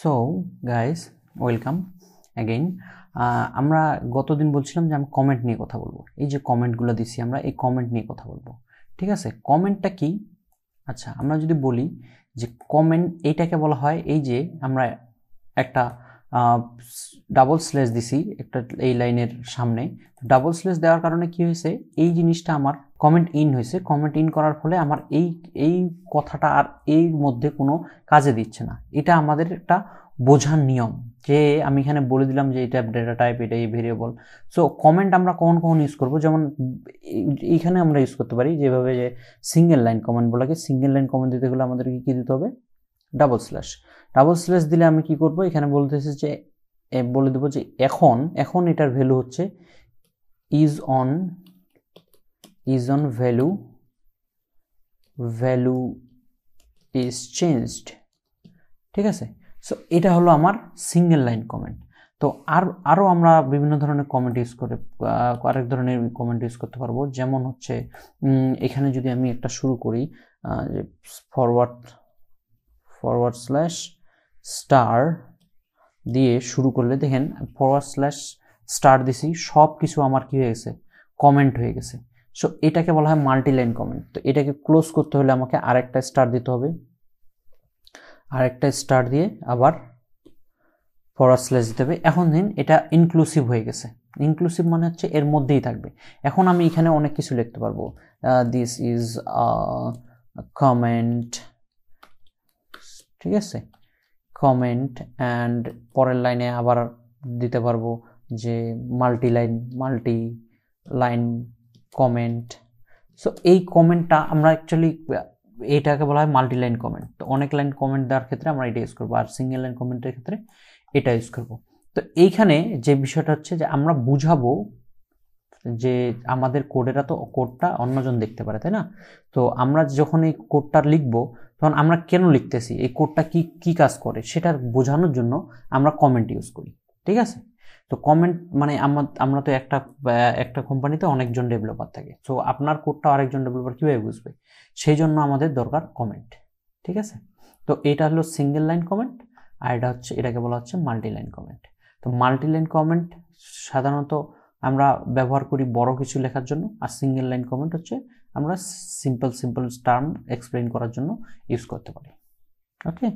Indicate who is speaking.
Speaker 1: So guys, welcome again. আমরা গতদিন বলছিলাম যে আমি কমেন্ট নিয়ে কথা বলবো। এই যে কমেন্টগুলো দিছি আমরা এই কমেন্ট নিয়ে কথা বলবো, ঠিক আছে? কমেন্টটা কি? আচ্ছা, আমরা যদি বলি যে কমেন্ট এইটাকে বলা হয়, এই যে আমরা একটা ডাবল স্ল্যাশ দিছি একটা এই লাইনের সামনে। ডাবল স্ল্যাশ দেওয়ার কারণে কি হয়েছে, এই জিনিসটা আমার কমেন্ট ইন হয়েছে। কমেন্ট ইন করার ফলে আমার এই এই কথাটা আর এর মধ্যে কোনো কাজে দিচ্ছে না। এটা আমাদের একটা বোঝার নিয়ম, যে আমি এখানে বলে দিলাম যে এটা ডেটা টাইপ, এটা এই ভেরিয়েবল। সো কমেন্ট আমরা কখন কখন ইউজ করবো, যেমন এইখানে আমরা ইউজ করতে পারি যেভাবে, যে সিঙ্গেল লাইন কমেন্ট বলাকে। সিঙ্গেল লাইন কমেন্ট দিতে গেলে আমাদেরকে কি দিতে হবে? Double slash. ডাবল স্ল্যাশ দিলে আমি কি করব, এখানে বলতেছি যে বলে দেবো যে এখন এটার ভ্যালু হচ্ছে is on value is changed, ঠিক আছে? সো এটা হলো আমার সিঙ্গেল লাইন কমেন্ট। তো আরও আমরা বিভিন্ন ধরনের কমেন্ট ইউজ করে আরেক ধরনের কমেন্ট ইউজ করতে পারবো। যেমন হচ্ছে এখানে যদি আমি একটা শুরু করি, যে ফরওয়ার্ড স্ল্যাশ স্টার দিয়ে শুরু করলে দেখেন ফরওয়ার্ড স্ল্যাশ স্টার দিছি, সব কিছু আমার কি হয়ে গেছে, কমেন্ট হয়ে গেছে। সো এটাকে বলা হয় মাল্টি লাইন কমেন্ট। তো এটাকে ক্লোজ করতে হলে আমাকে আরেকটা স্টার দিতে হবে, আরেকটা স্টার দিয়ে আবার ফরওয়ার্ড স্ল্যাশ দিতে হবে। এখন দিন এটা ইনক্লুসিভ হয়ে গেছে। ইনক্লুসিভ মানে হচ্ছে এর মধ্যেই থাকবে। এখন আমি এখানে অনেক কিছু লিখতে পারবো, দিস ইজ কমেন্ট, ঠিক আছে? কমেন্ট অ্যান্ড পরের লাইনে আবার দিতে পারবো যে মাল্টি লাইন কমেন্ট। সো এই কমেন্টটা আমরা অ্যাকচুয়ালি এটাকে বলা হয় মাল্টি লাইন কমেন্ট। তো অনেক লাইন কমেন্ট দেওয়ার ক্ষেত্রে আমরা এটা ইউজ করবো, আর সিঙ্গেল লাইন কমেন্টের ক্ষেত্রে এটা ইউজ করবো। তো এইখানে যে বিষয়টা হচ্ছে যে আমরা বুঝাবো যে আমাদের কোডটা অন্যজন দেখতে পারে, তাই না? তো আমরা যখন এই কোডটা লিখবো তখন আমরা কেন লিখতেছি, এই কোডটা কি কাজ করে সেটা বোঝানোর জন্য আমরা কমেন্ট ইউজ করি, ঠিক আছে? তো কমেন্ট মানে আমরা তো একটা কোম্পানিতে অনেকজন ডেভেলপার থাকে। সো আপনার কোডটা আরেকজন ডেভেলপার কীভাবে বুঝবে, সেই জন্য আমাদের দরকার কমেন্ট, ঠিক আছে? তো এটা হলো সিঙ্গেল লাইন কমেন্ট, আর এটাকে বলা হচ্ছে মাল্টি লাইন কমেন্ট। তো মাল্টি লাইন কমেন্ট সাধারণত আমরা ব্যবহার করি বড় কিছু লেখার জন্য, আর সিঙ্গেল লাইন কমেন্ট হচ্ছে আমরা সিম্পল টার্ম এক্সপ্লেইন করার জন্য ইউজ করতে পারি। ওকে।